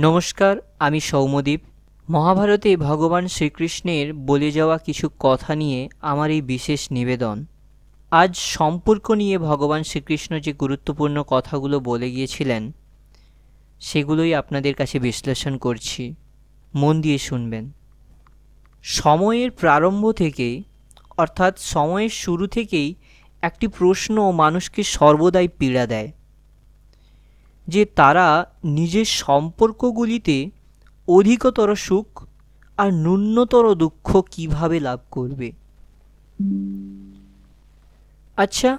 নমস্কার, আমি সৌম্যদীপ। মহাভারতে ভগবান শ্রীকৃষ্ণের বলে যাওয়া কিছু কথা নিয়ে আমার এই বিশেষ নিবেদন। আজ সম্পর্ক নিয়ে ভগবান শ্রীকৃষ্ণ যে গুরুত্বপূর্ণ কথাগুলো বলে গিয়েছিলেন সেগুলোই আপনাদের কাছে বিশ্লেষণ করছি। মন দিয়ে শুনবেন। সময়ের প্রারম্ভ থেকেই, অর্থাৎ সময়ের শুরু থেকেই একটি প্রশ্ন মানুষকে সর্বদাই পীড়া দেয় যে তারা নিজের সম্পর্কগুলিতে অধিকতর সুখ আর ন্যূনতর দুঃখ কিভাবে লাভ করবে। আচ্ছা,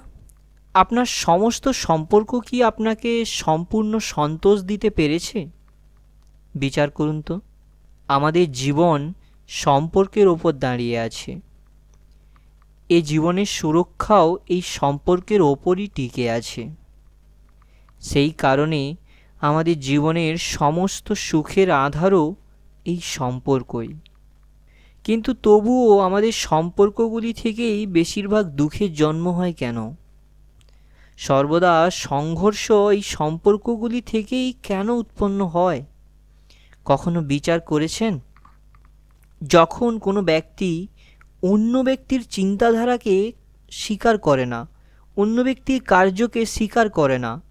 আপনার সমস্ত সম্পর্ক কি আপনাকে সম্পূর্ণ সন্তোষ দিতে পেরেছে? বিচার করুন তো। আমাদের জীবন সম্পর্কের ওপর দাঁড়িয়ে আছে। এ জীবনের সুরক্ষাও এই সম্পর্কের ওপরই টিকে আছে। সেই কারণে আমাদের জীবনের সমস্ত সুখের আধারও এই সম্পর্কই। কিন্তু তবুও আমাদের সম্পর্কগুলি থেকেই বেশিরভাগ দুঃখের জন্ম হয় কেন? সর্বদা সংঘর্ষ এই সম্পর্কগুলি থেকেই কেন উৎপন্ন হয়? কখনো বিচার করেছেন? যখন কোনো ব্যক্তি অন্য ব্যক্তির চিন্তাধারাকে স্বীকার করে না, অন্য ব্যক্তির কার্যকে স্বীকার করে না,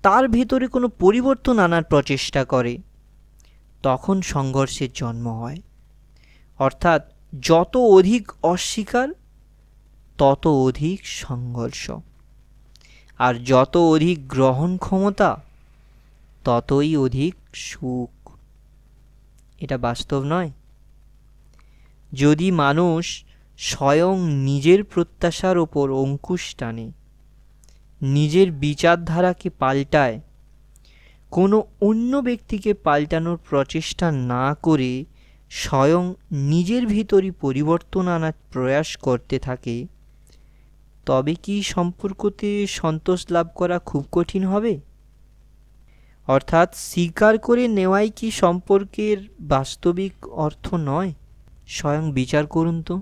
তার ভেতরে কোনো পরিবর্তন আনার প্রচেষ্টা করে, তখন সংঘর্ষের জন্ম হয়। অর্থাৎ যত অধিক অস্বীকার তত অধিক সংঘর্ষ, আর যত অধিক গ্রহণ ক্ষমতা ততই অধিক সুখ। এটা বাস্তব নয়? যদি মানুষ স্বয়ং নিজের প্রত্যাশার ওপর অঙ্কুশ টানে, নিজের বিচারধারাকে পাল্টায়, কোনো অন্য ব্যক্তিকে পাল্টানোর প্রচেষ্টা না করে স্বয়ং নিজের ভিতরই পরিবর্তন আনার প্রয়াস করতে থাকে, তবে কি সম্পর্কতে সন্তোষ লাভ করা খুব কঠিন হবে? অর্থাৎ স্বীকার করে নেওয়াই কি সম্পর্কের বাস্তবিক অর্থ নয়? স্বয়ং বিচার করুন তো।